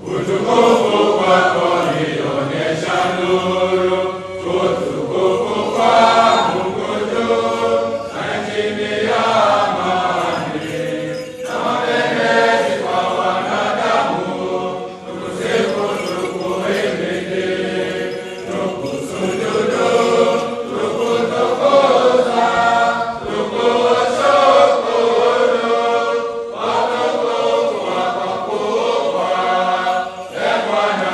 Utukufu kwako nionyesha nuru, utukufu kwa Mungu juu, na chini ya amani, na mapenzi kwa wanadamu, tukusifu tukuhimidi, tukusujudu, tukutukuza, tukushukuru, kwa utukufu wako kubwa, Bwana.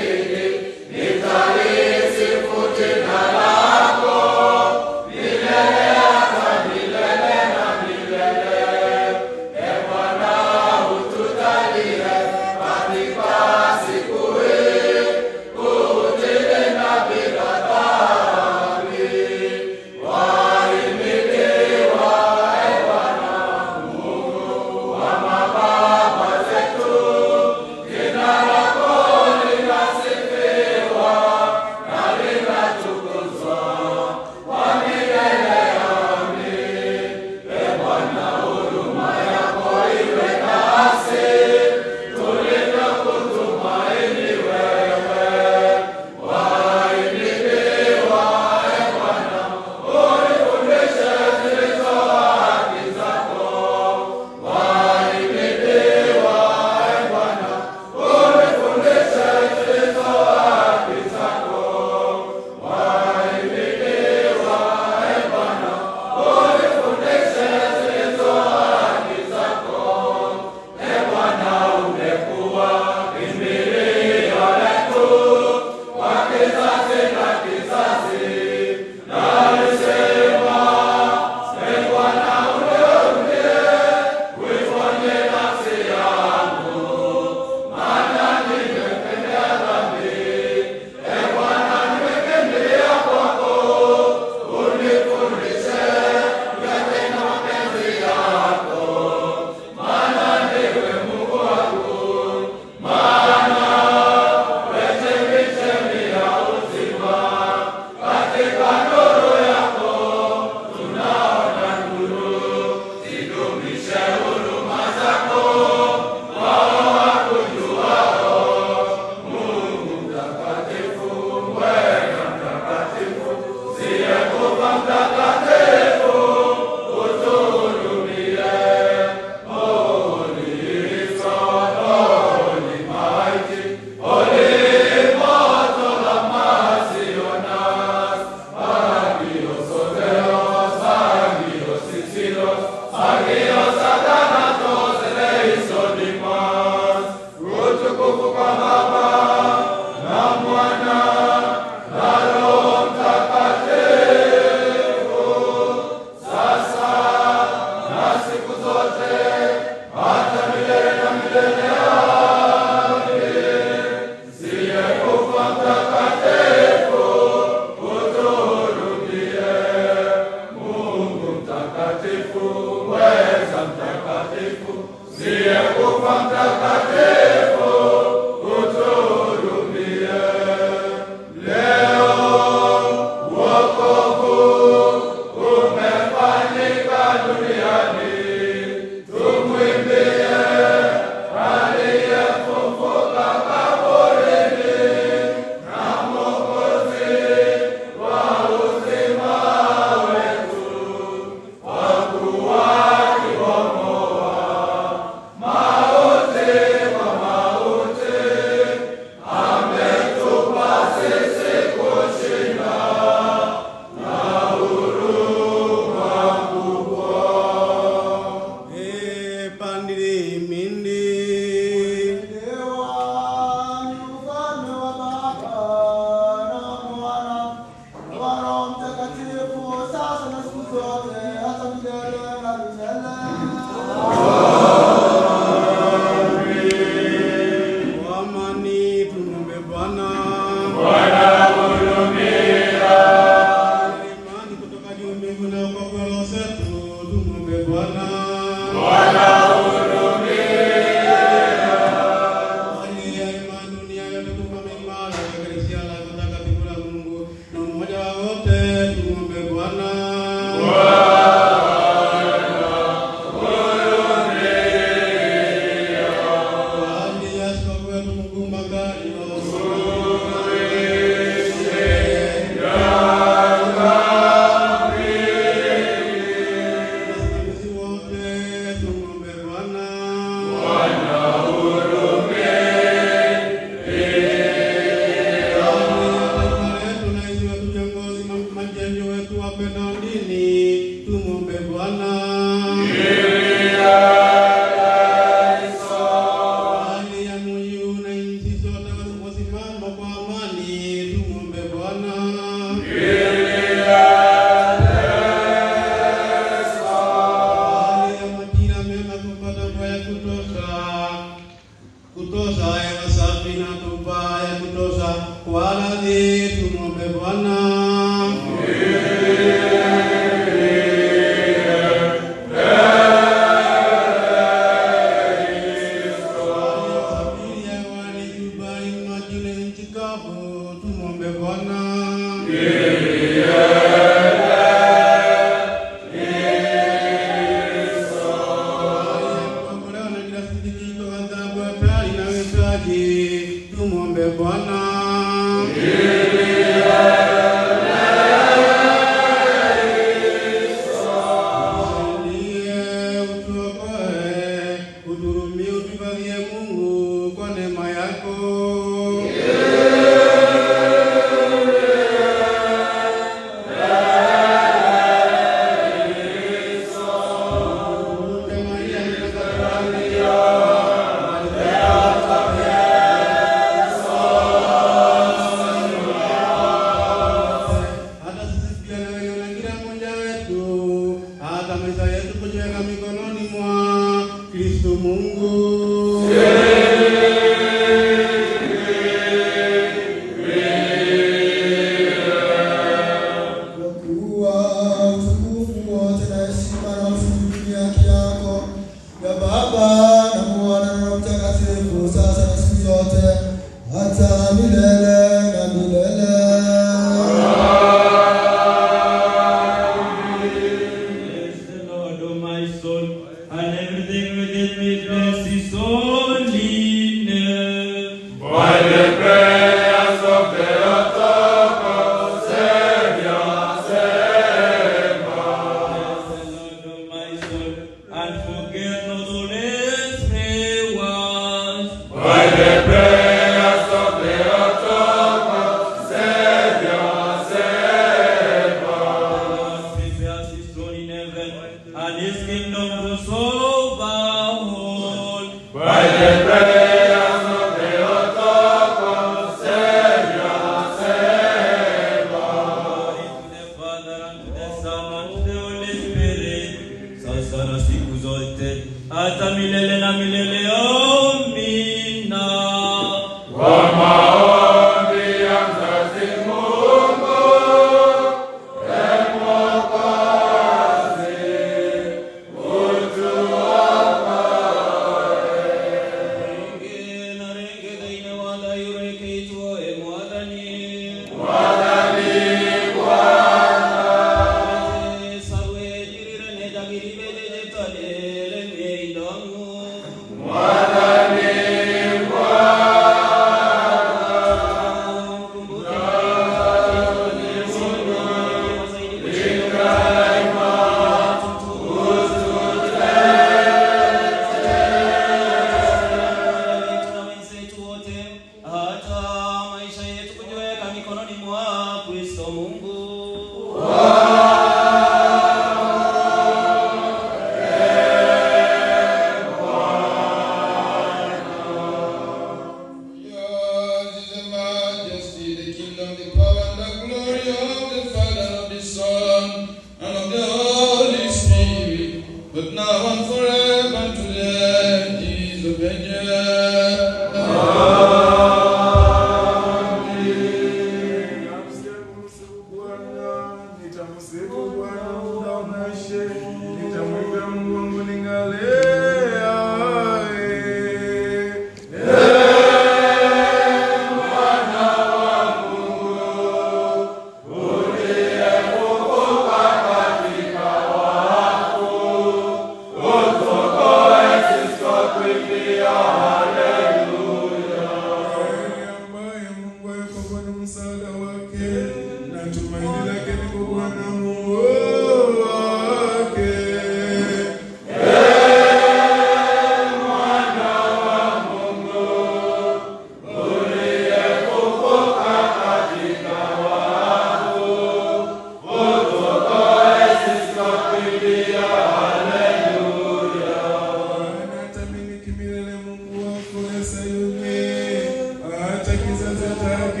Amen.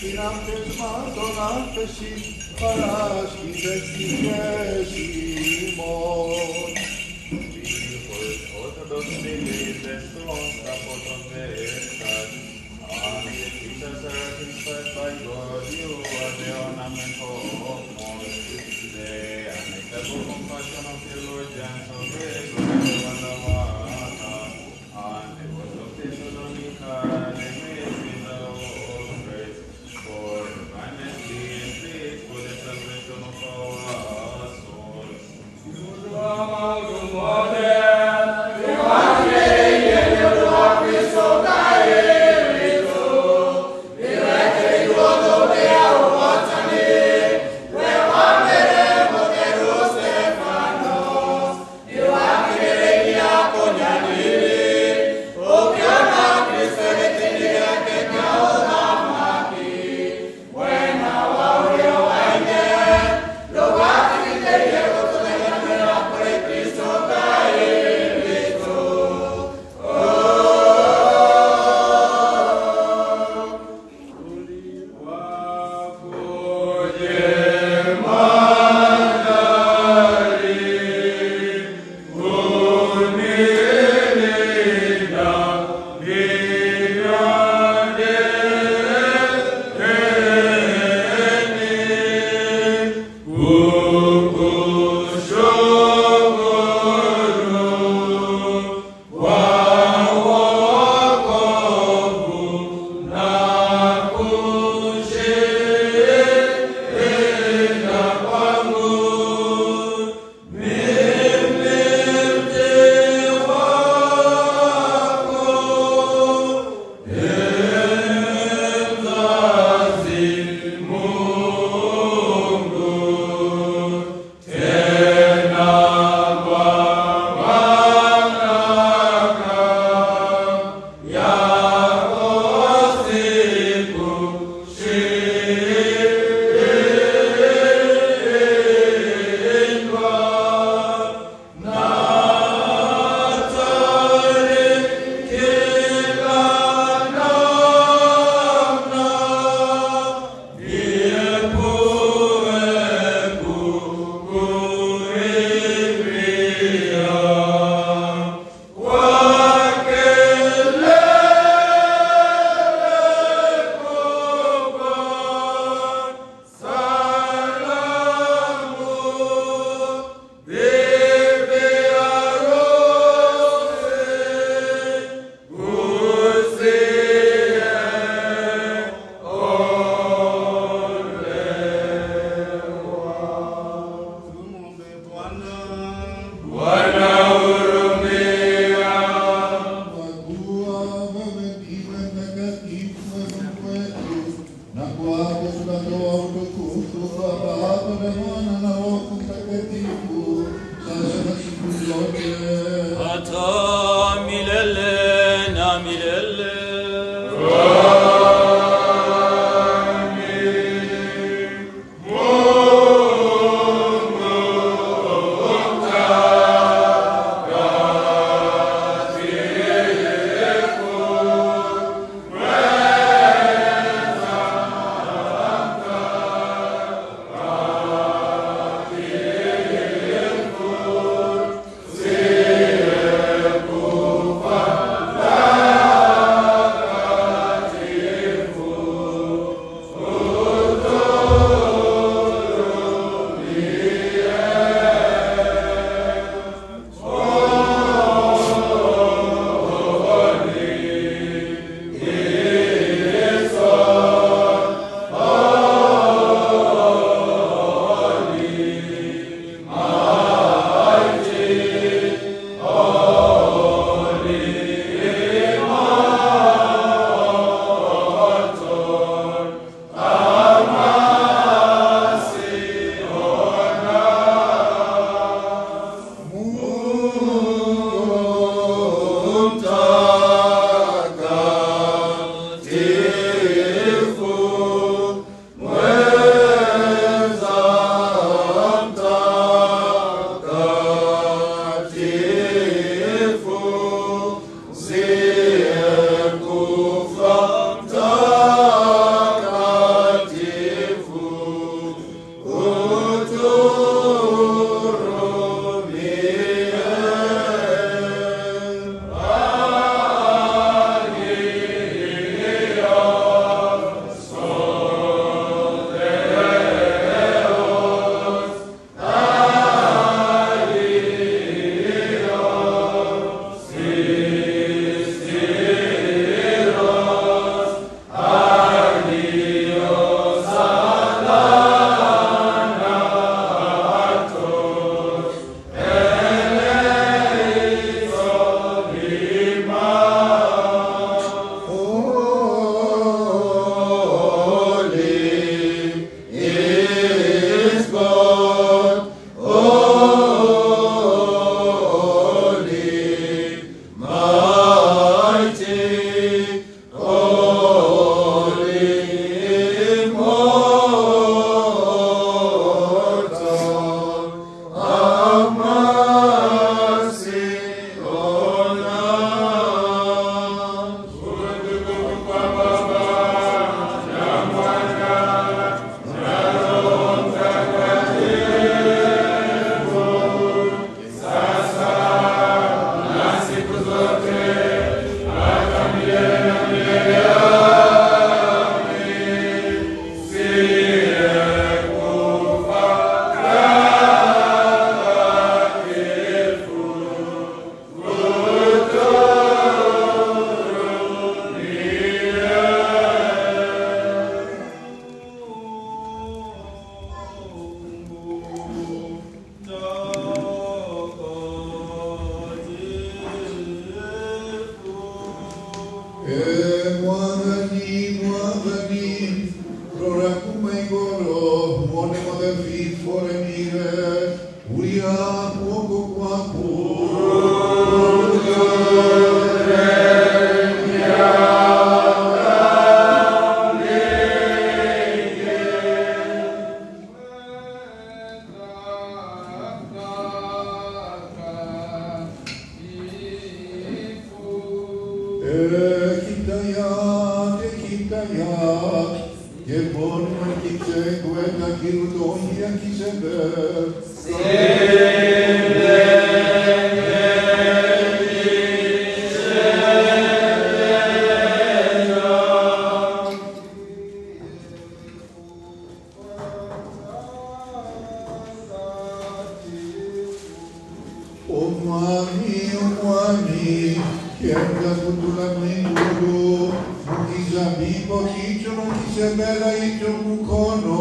Συνάπτεσμα των άφεση παράσχητες τυχές ημών. Orthodox belief is strong support of this and the teachers are inspired by God. You are the ornament of most. The unexplainable compassion of the Lord gentle grace of everyone the one and the words of Thessalonica they made with the whole grace for earnestly and faith for the salvation of our souls. Ata milele na milele. Λοιπόν, μαρκήξε κουέντα κύριου το όνια κισεβέρ. Omwami, kienda kutula mwingulu, mukizambibo kicho no kisebela icho mukono.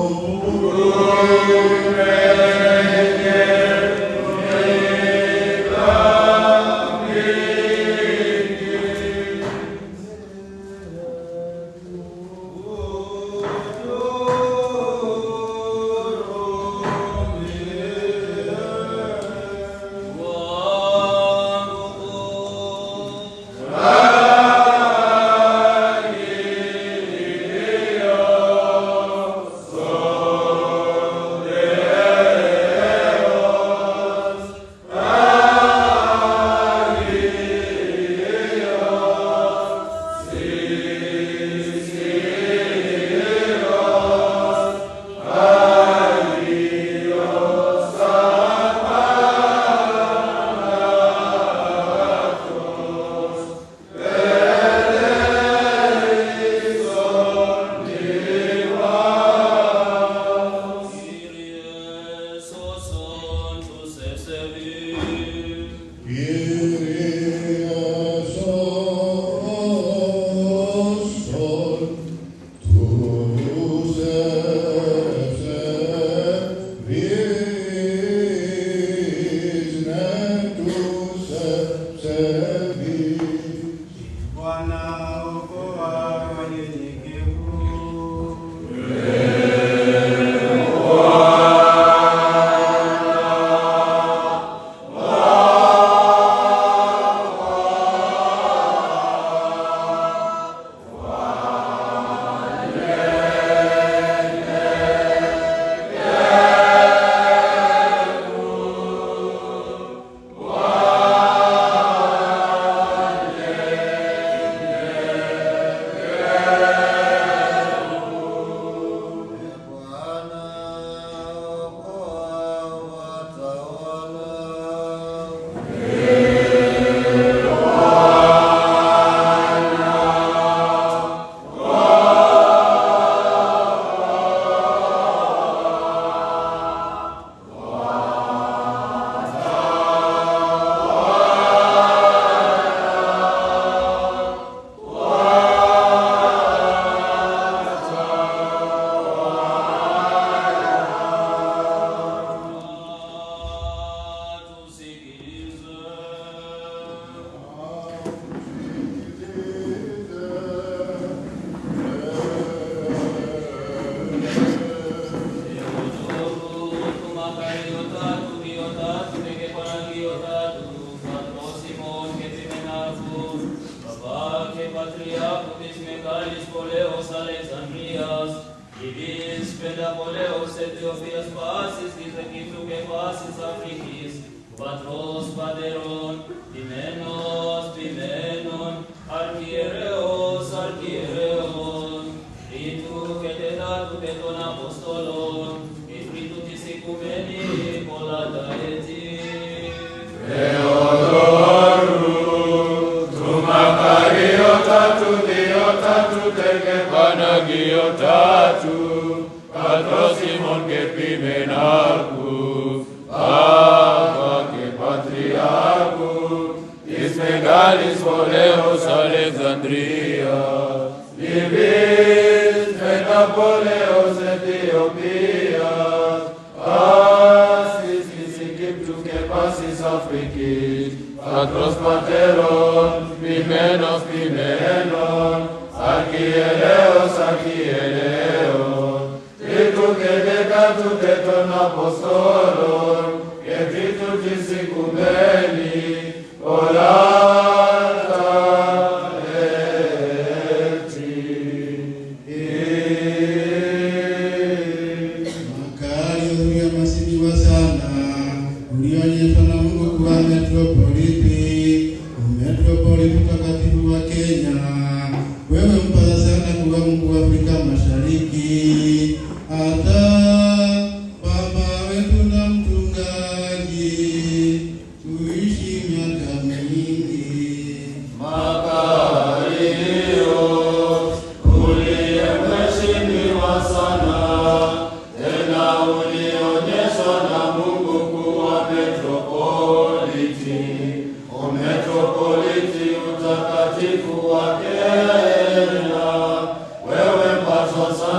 Wewe mpaza sana kuwa Mungu wa Afrika Mashariki.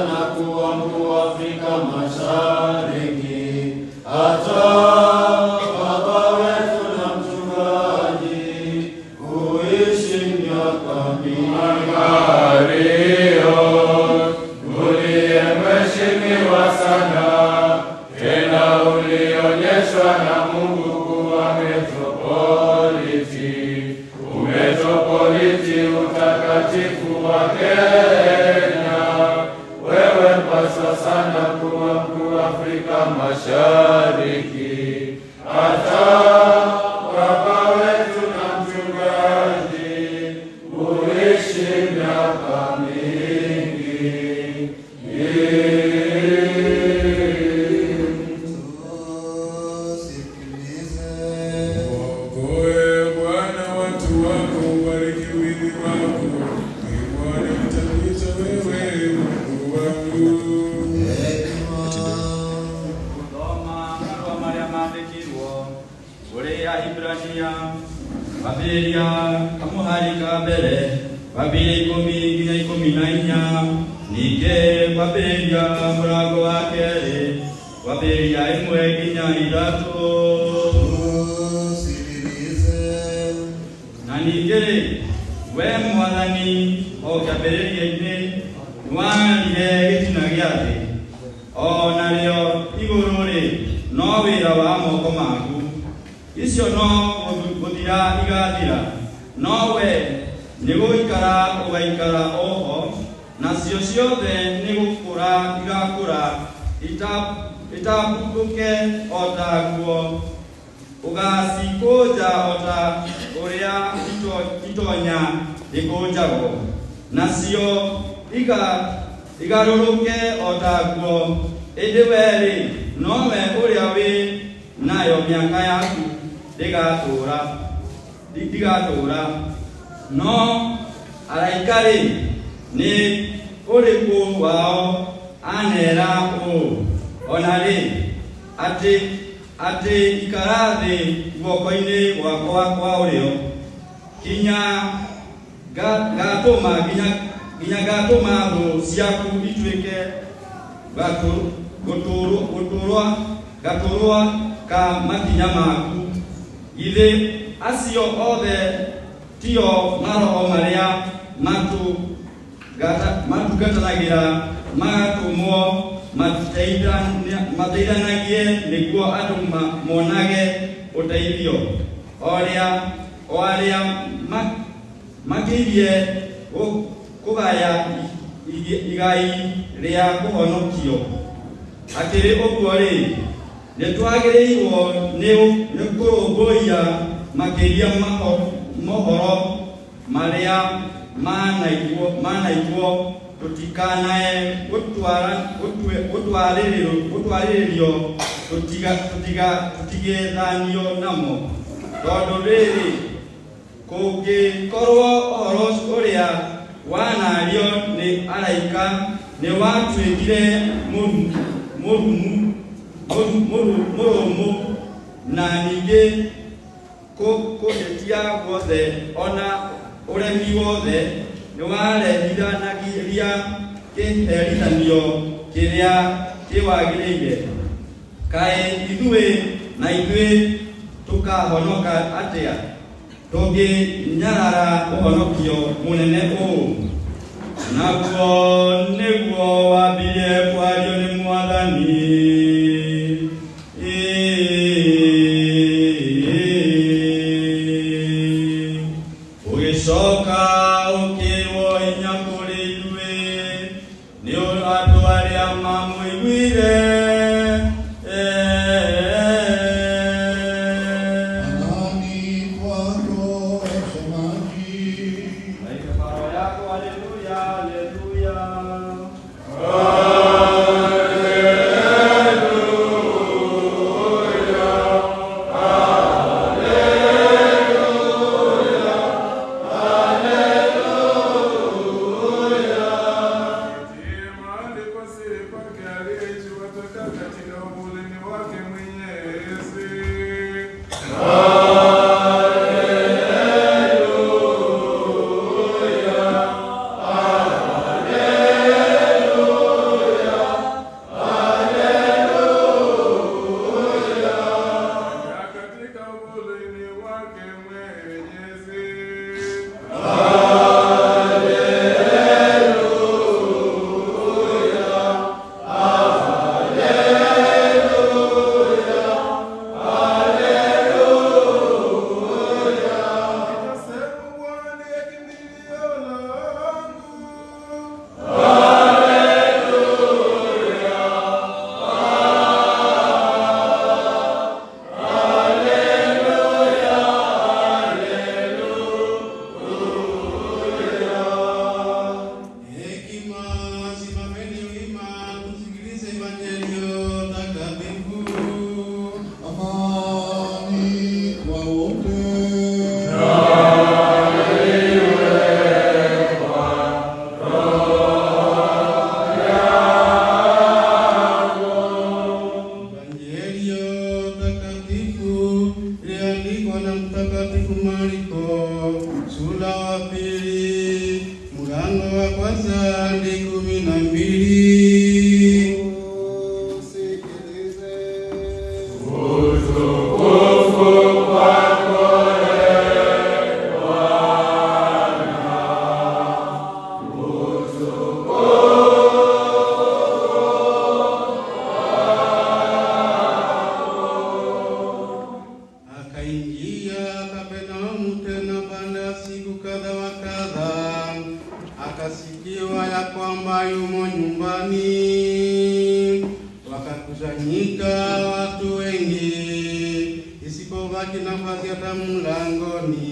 sana kuwa mkuu wa Afrika Mashariki. Hata baba wetu na mchungaji kuishi miaka mingi. Uliyemheshimiwa sana, tena ulionyeshwa na Mungu kuwa metropoliti, umetropoliti utakatifu wa Kenya. Wewe mpaswa sana kuwa mkuu wa Afrika Mashariki. Hata baba wetu na mchungaji uishi miaka mingi. Okoe Bwana watu wako, ubariki urithi wako. Ee Bwana, nitakuita wewe Mungu wangu. Kusoma marũa marĩa mandĩkirwo kũrĩ Ahibirania, Wambĩrĩria kamũhari ka mbere, Wambĩrĩria 10-14, ningĩ Wambĩrĩria mũrango wa kerĩ, Wambĩrĩria 1-3. Na ningĩ we Mwathani o kĩambĩrĩria-inĩ nĩwanire gĩtina gĩa thĩ, o narĩo igũrũ-rĩ no wĩra wa moko maku. Icio no gũthira igathira, no we nĩ gũikara ũgaikara oho, nacio ciothe nĩ gũkũra igakũra itambũke o ta nguo, ũgacikũnja o ta ũrĩa itonya rĩkũnjagwo, nacio igarũrũke o ta nguo. Ĩndĩ we-rĩ, nowe ũrĩa wĩ nayo mĩaka yaku ndigatũũra. No araika-rĩ, nĩ ũrĩkũ wao anera ũũ, ona-rĩ, atĩ ikara thĩ guoko-inĩ gwakwa kwa ũrĩo, nginya ngatũma thũ ciaku ituĩke gatũrwa ka makinya maku. Githĩ acio othe tio maroho marĩa matugatanagĩra magatũmwo mateithanagie nĩguo andũ monage ũteithio, o arĩa makĩirie kũgaya igai rĩa kũhonokio. Akĩrĩ ũguo-rĩ, nĩtwagĩrĩirwo nĩ kũrũmbũiya makĩria mohoro marĩa manaigwo, tũtikanae gũtwarĩrĩrio, tũtigethanio namo. Tondũ rĩrĩ, kũngĩkorwo ũhoro ũrĩa wanario nĩ araika nĩ watuĩkire mũrũmu, na ningĩ kũhĩtia guothe ona ũremi wothe nĩ warehithanagia kĩherithanio kĩrĩa kĩwagĩrĩire. Kaĩ ithuĩ tũkahonoka atĩa tũngĩnyarara ũhonokio mũnene ũũ? Naguo nĩguo wambirie kwario nĩ Mwathani. Ũgĩcoka ũkĩrwo hinya kũrĩ ithuĩ nĩ andũ arĩa mamũiguire. wakakusanyika watu wengi, isipobaki nafasi hata mlangoni.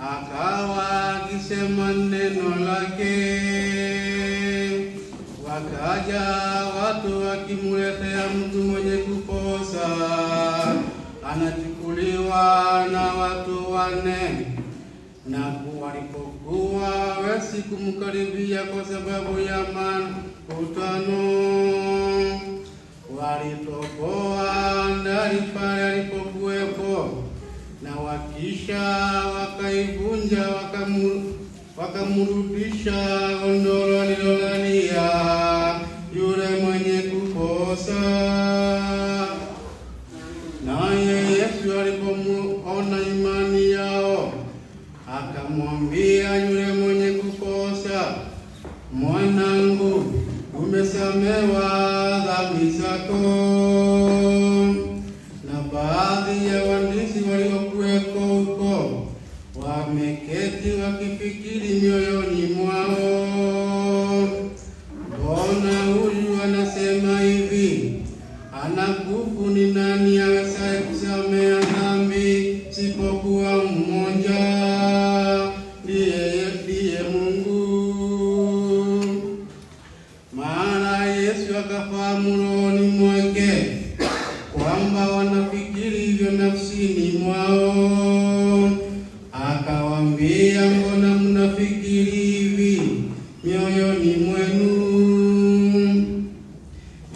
Akawa akisema neno lake. Wakaja watu wakimuletea mtu mwenye kuposa, anachukuliwa na watu 4. Na walipokuwa hawezi kumkaribia kwa sababu ya makutano, walitoboa ndani pale alipokuwepo, na wakisha wakaivunja, wakamrudisha gondoro alilolalia yule mwenye kuposa. Naye Yesu alipomuona imani yao, akamwambia yule mwenye kuposa, mwanangu, umesamewa dhambi zako. Na baadhi ya waandishi waliokuweko huko wameketi wakifikiri mioyoni mwao, mbona huyu anasema hivi? Ana nguvu, ni nani awezaye kusamehe dhambi isipokuwa mmoja, ndiye Mungu? Maana Yesu akafahamu rohoni mwake kwamba wanafikiri hivyo nafsini mwao, akawaambia, mbona mnafikiri hivi mioyoni mwenu?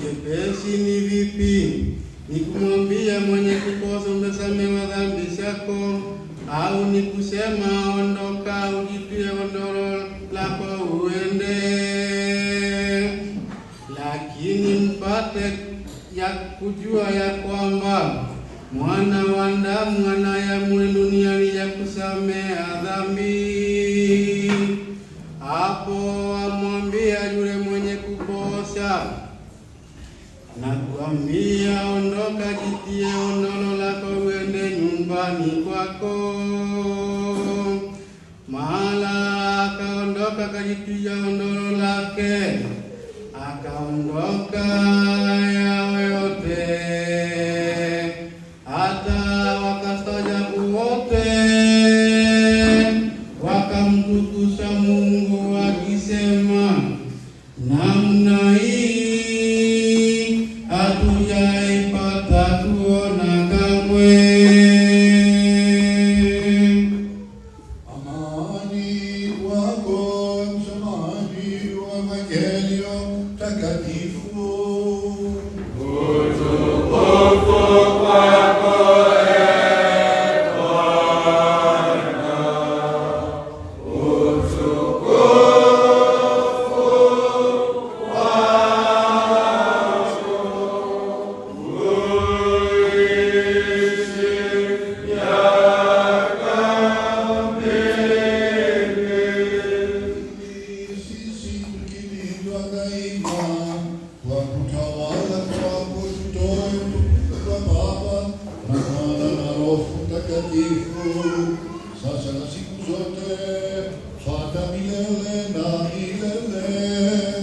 Jepesi ni vipi ni kumwambia mwenye kuposa, umesamehewa dhambi zako, au ni kusema ondoka, ujitwike godoro lako uende? Lakini mpate ya kujua ya kwamba Mwana wa Adamu anayeamuru duniani ya kusamehe dhambi. Hapo amwambia yule mwenye kuposa, nakuambia, ondoka, jitie godoro lako uende nyumbani kwako. Mara akaondoka, akajitwika godoro lake, akaondoka yao yote. Hata wakastaajabu wote, wakamtukuza Mungu wakisema, namna hii hatujaipata kuona kamwe. Amani kwako, msomaji wa Evangelio takatifu. Sisi tukilindwa daima kwa kutawala kwako, tutoe kwa Baba na Mwana na Roho Mtakatifu, sasa na siku zote, hata milele na milele.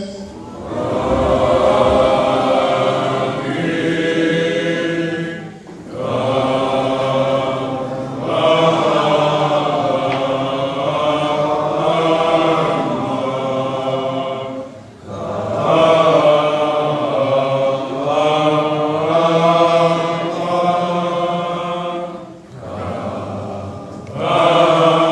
Amen.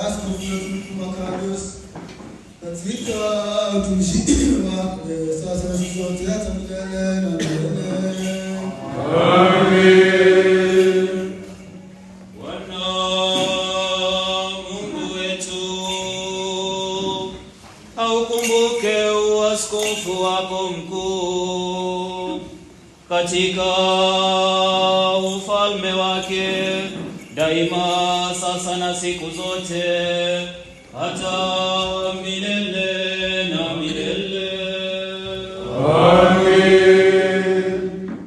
askofu wetu Makarius katika utumishi wake sasa na siku zote hata milele na milele. Amen. Bwana Mungu wetu, aukumbuke uaskofu wako mkuu katika ufalme wake daima, sasa na siku zote hata milele na milele. Amen.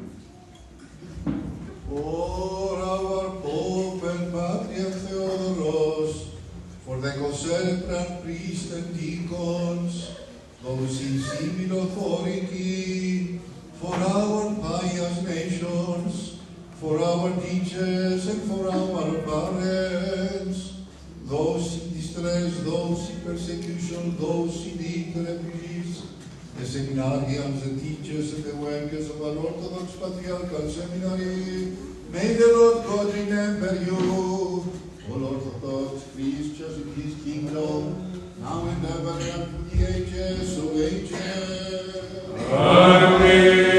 For our Pope and Patriarch Theodoros, for the co-celebrant priests and deacons, those in civil authority, for our pious nations, for our teachers and for our parents, those in distress, those in persecution, those in need, the refugees, the seminarians, the teachers and the workers of our Orthodox Patriarchal Seminary, may the Lord God remember you, all Orthodox Christians in His kingdom, now and ever and to the ages of ages. Amen.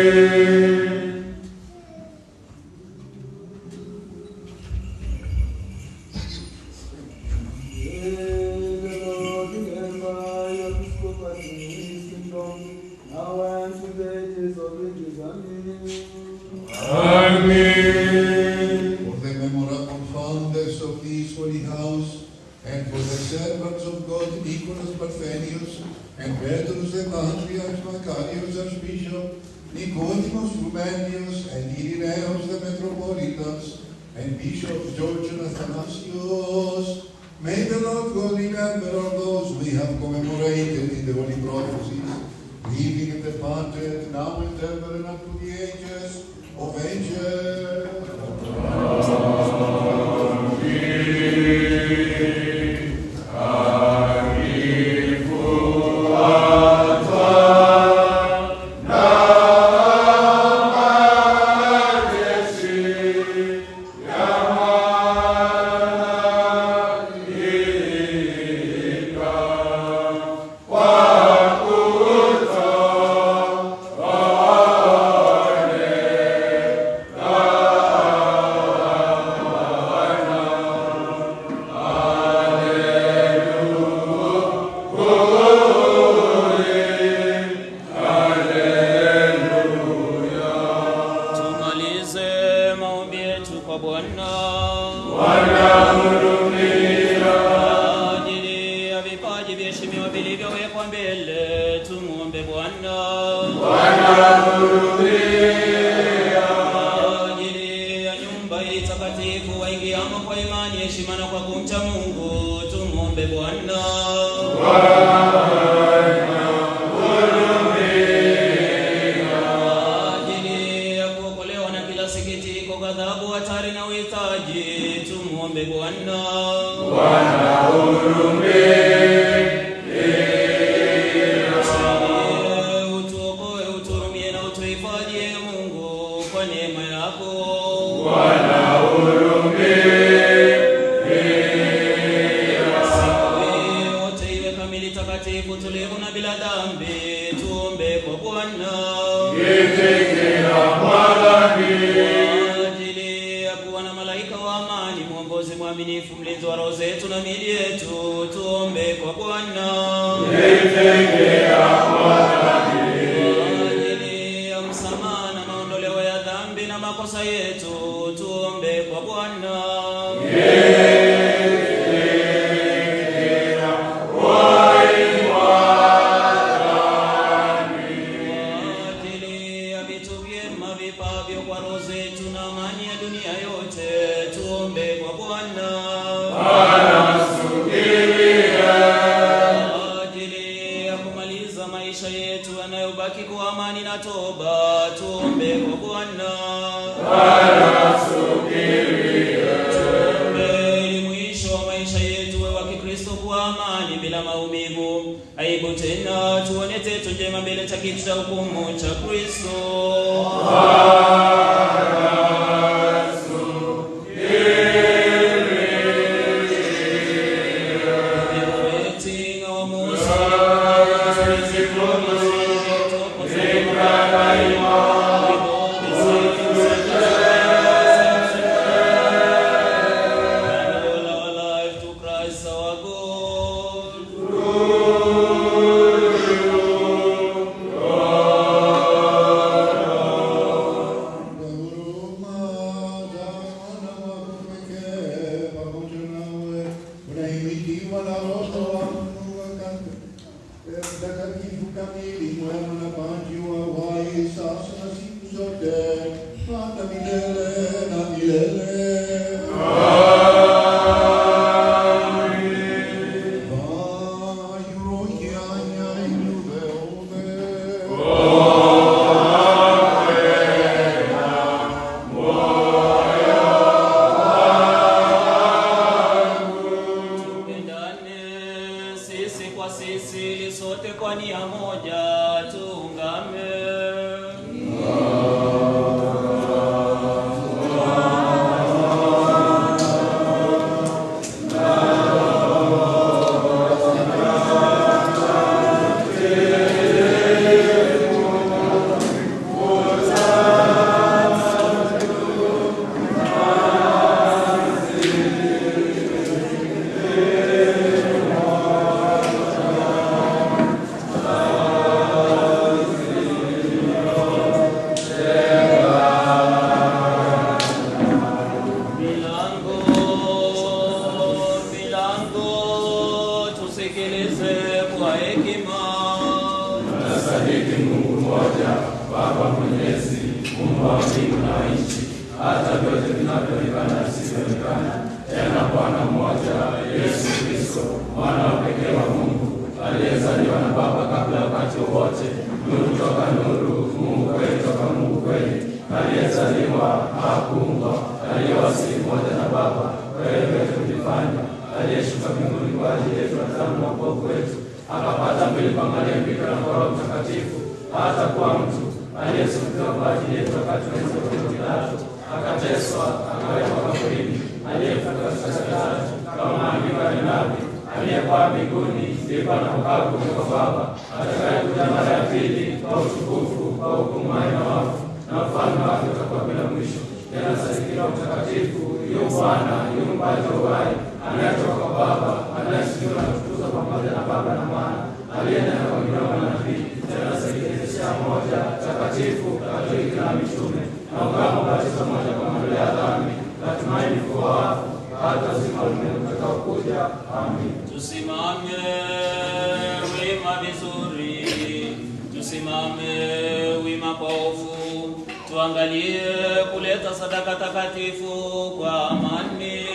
Amen. For the memorable founders of this holy house, and for the servants of God, Nicholas Parthenius, and Petrus the Patriarch, Macarius Archbishop, Nicodemus Frumenius, and Irenaeus the Metropolitans, and Bishop George and Athanasius, may the Lord God remember all those we have commemorated in the holy prophecies, living and departed, now and ever and up to the ages of ages. nasadiki Mungu mmoja, Baba Mwenyezi, Mungu wa mbingu na nchi, hata vyote vinavyoonekana na visivyoonekana, tena Bwana mmoja, Yesu Kristo, mwana wa pekee wa Mungu, aliyezaliwa na Baba kabla ya wakati wowote, nuru toka nuru, Mungu kweli toka Mungu kweli, aliyezaliwa hakuumbwa, aliyewasili moja na Baba, kweli kwetu kujifanya, aliyeshuka mbinguni kwa ajili yetu na wokovu wetu, akapata mwili kwa Maria Bikira na Roho Mtakatifu, hata kuwa mtu, aliyesulubiwa kwa ajili yetu wakati wa Pilato, akateswa, akawekwa kaburini, aliyefufuka katika siku ya tatu, kama maandiko yanavyo, aliyepaa mbinguni, ndipo anapokaa kuume kwa Baba, atakayekuja mara ya pili kwa utukufu, kwa hukumu hai na wafu, na ufalme wake utakuwa bila mwisho. Tena sadiki Roho Mtakatifu, yu Bwana, yu mpaji wa uhai, anayetoka kwa Baba, anayesifiwa na kutukuzwa pamoja na Baba na Mwana, aliyenena kwa midomo ya manabii. Tena sadiki Ekaristi moja takatifu, Katoliki na mitume, na ungamo ubatizo mmoja kwa maondoleo ya dhambi, na tumaini ufufuo wa wafu, hata uzima wa ulimwengu utakaokuja. Amin. Tusimame wima vizuri, tusimame wima kwa hofu, tuangalie kuleta sadaka takatifu kwa amani.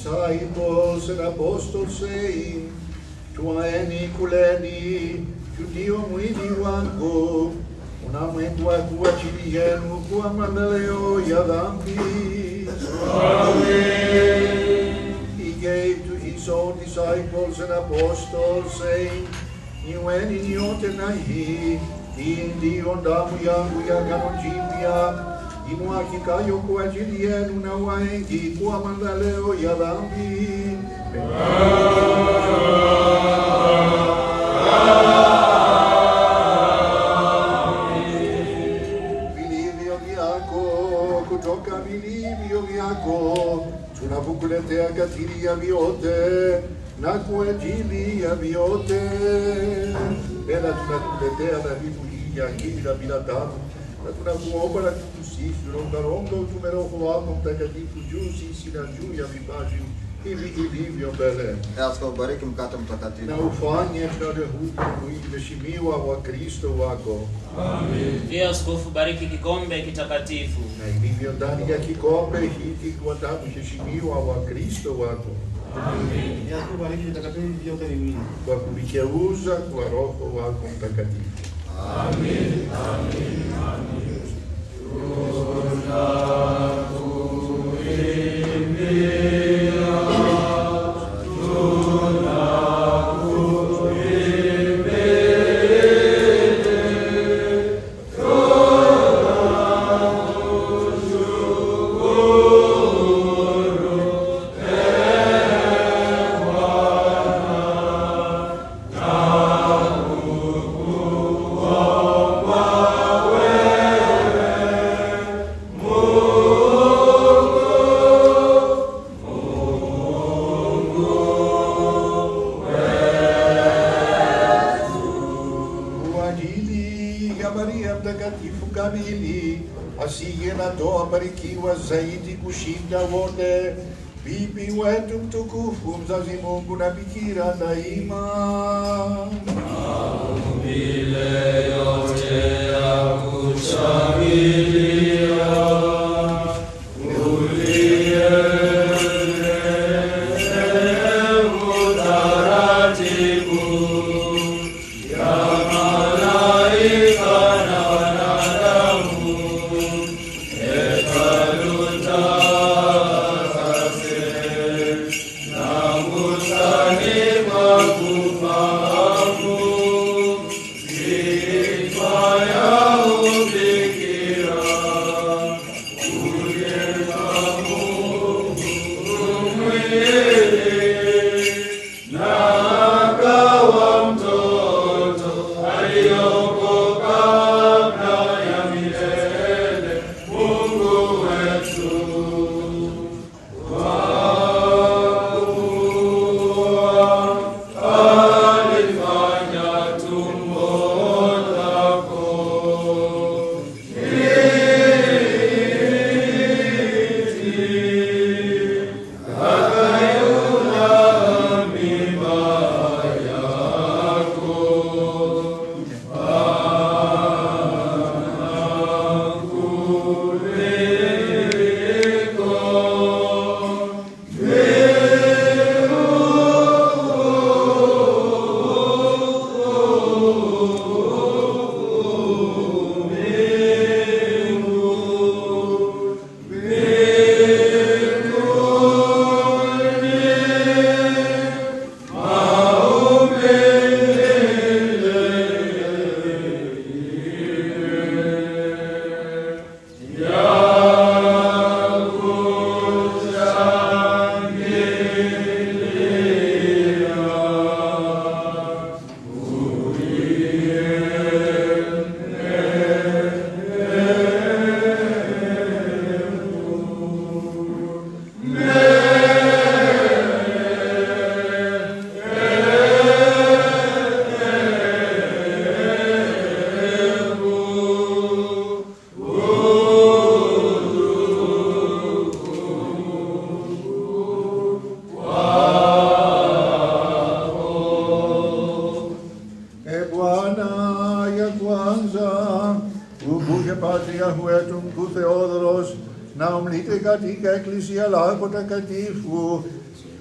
disciples and apostles, saying, Twaeni kuleni, judio mwili wangu, unamwendwa kwa ajili yenu kwa maondoleo ya dhambi. He gave to his own disciples and apostles, saying, Nyweni nyote na hii ndiyo damu yangu ya agano jipya, imwagikayo kwa ajili yenu na wengi kwa maondoleo ya dhambi. Vilivyo vyako kutoka vilivyo vyako tunapokuletea katili ya vyote na kwa ajili ya vyote. Tena tunakuletea dhabihu hii ya kila binadamu, na tunakuomba na kukusihi ronga utume Roho wako Mtakatifu juu sisi na juu ya vipaji hivi ilivyo mbele, Aska ubariki mkate mtakatifu na ufanye kuheshimiwa wa Kristo wako. Amen. Pia Askofu, bariki kikombe kitakatifu, Na ilivyo ndani ya kikombe hiki kwa damu heshimiwa wa Kristo wako. Amen. Bariki vitakatifu vyote viwili Kwa kuvikeuza kwa Roho wako Mtakatifu. Amen. Amen. Amen. Asiye na toa barikiwa zaidi kushinda wote, bibi wetu mtukufu, mzazi Mungu na bikira daima. Maumbile yote ya kushangilia wetu mkuu Theodoros na umlite katika Eklesia lako takatifu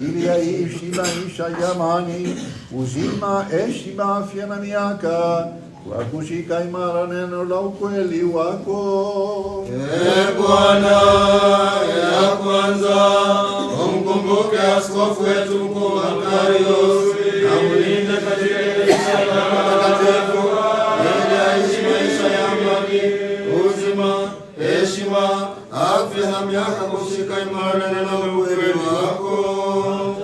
ili aishi maisha ya amani, uzima, heshima, afya na miaka kwa kushika imara neno la ukweli wako. Bwana, ya kwanza umkumbuke askofu wetu mkuu Makarios na umlinde katika Eklesia lako takatifu ili aishi maisha ya amani, uzima, heshima, afya na miaka kushika imara neno la ukweli wako.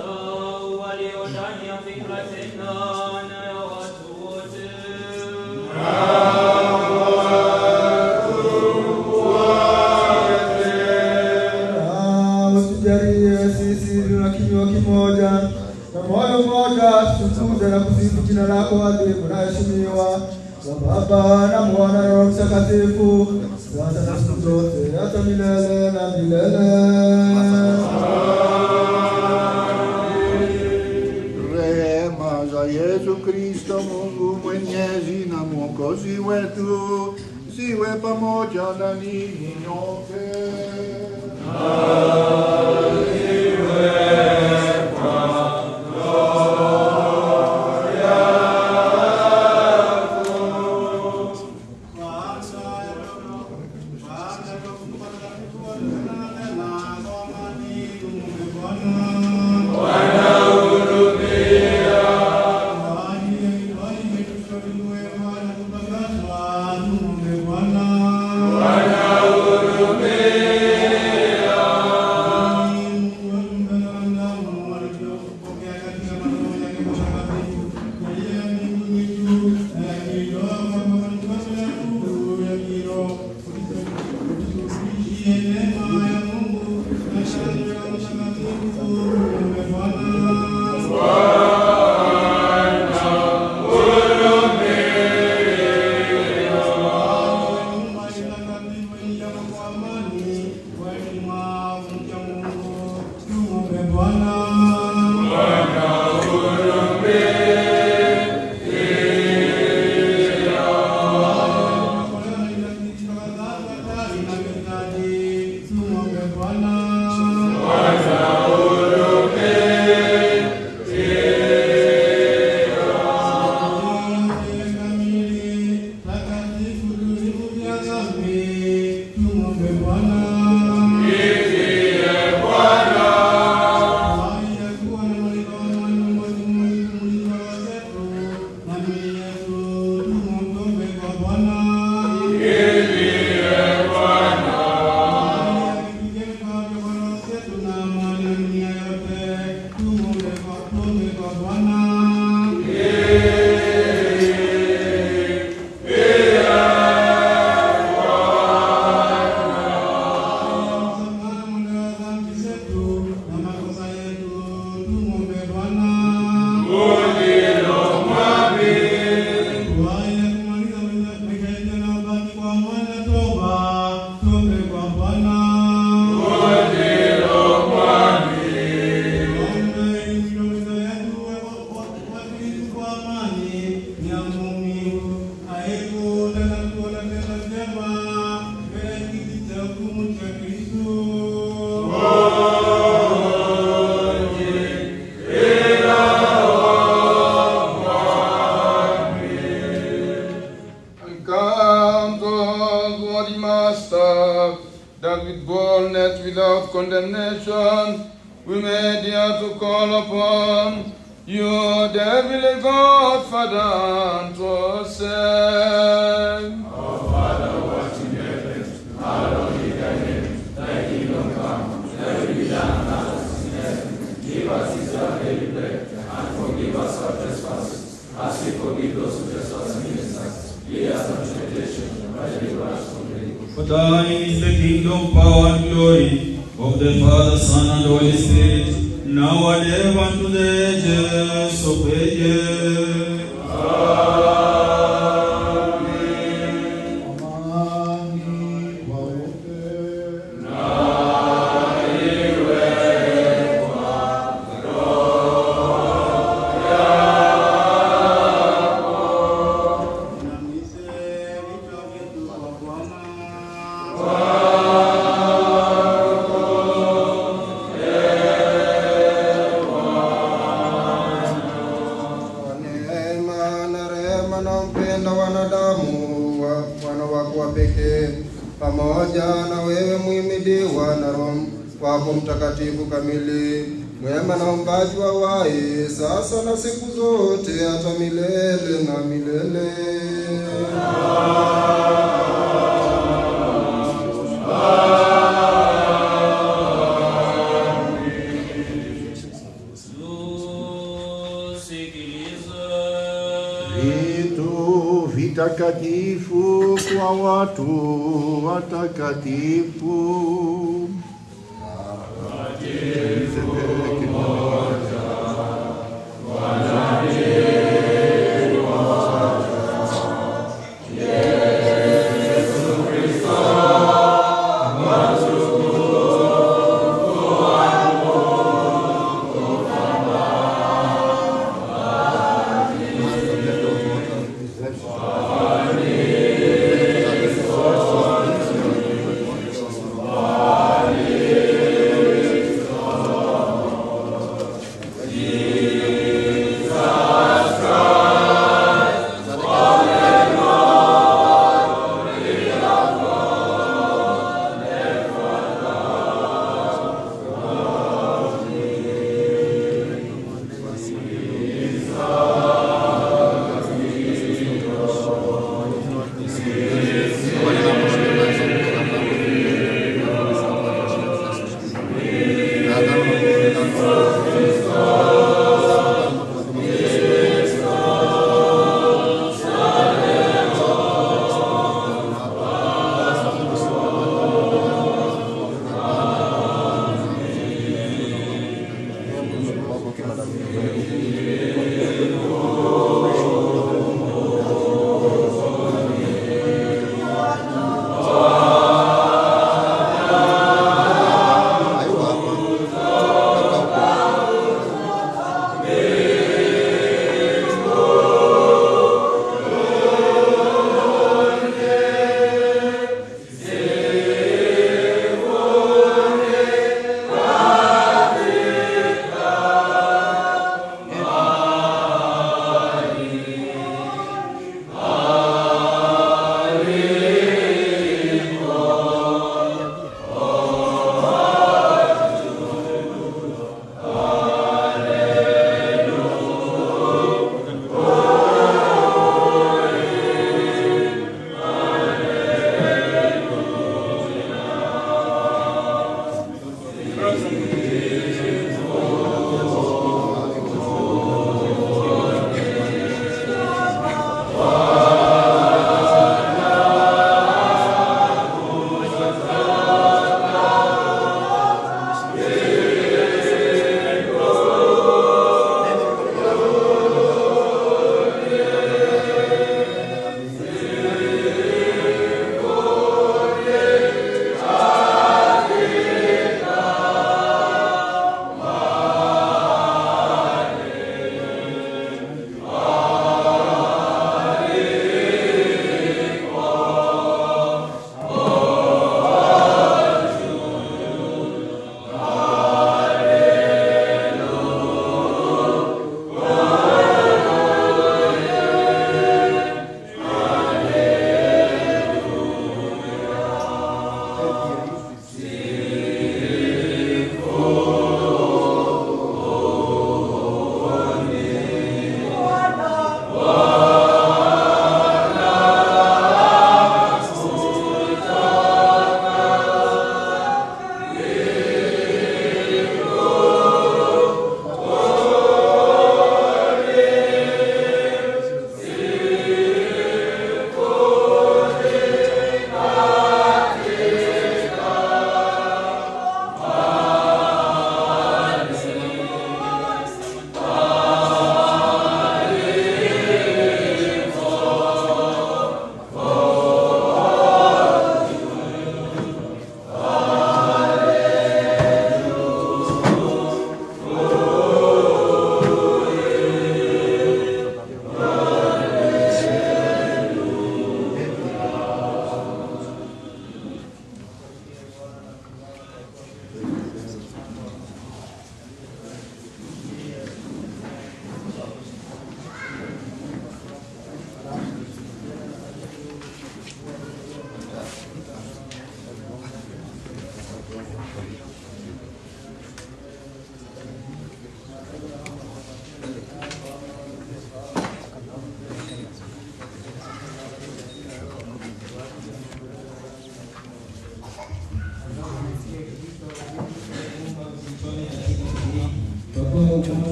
Na kusifu jina lako adhimu na heshimiwa kwa Baba na Mwana na Roho Mtakatifu, sasa na siku zote hata milele na milele. Rehema za Yesu Kristo Mungu Mwenyezi na Mwokozi wetu ziwe pamoja na ninyi nyote. That with boldness without condemnation we may dare to call upon you, the heavenly God, Father, and to ourselves. Our Father, who art in heaven, hallowed be thy name. Thy kingdom come, thy will be done on earth as in heaven. Give us this our daily bread, and forgive us our trespasses, as we forgive those who trespass against us. Lead us not into temptation, but deliver us from evil. For thine is the kingdom, power, and glory of the Father, Son, and Holy Spirit, now and ever, unto the ages of ages. Pamoja na wewe muhimidiwa na Roho wako Mtakatifu kamili, mwema na umbaji wa wai, sasa na siku zote hata milele na milele. Vitu vitakatifu kwa watu watakatifu. Jesus.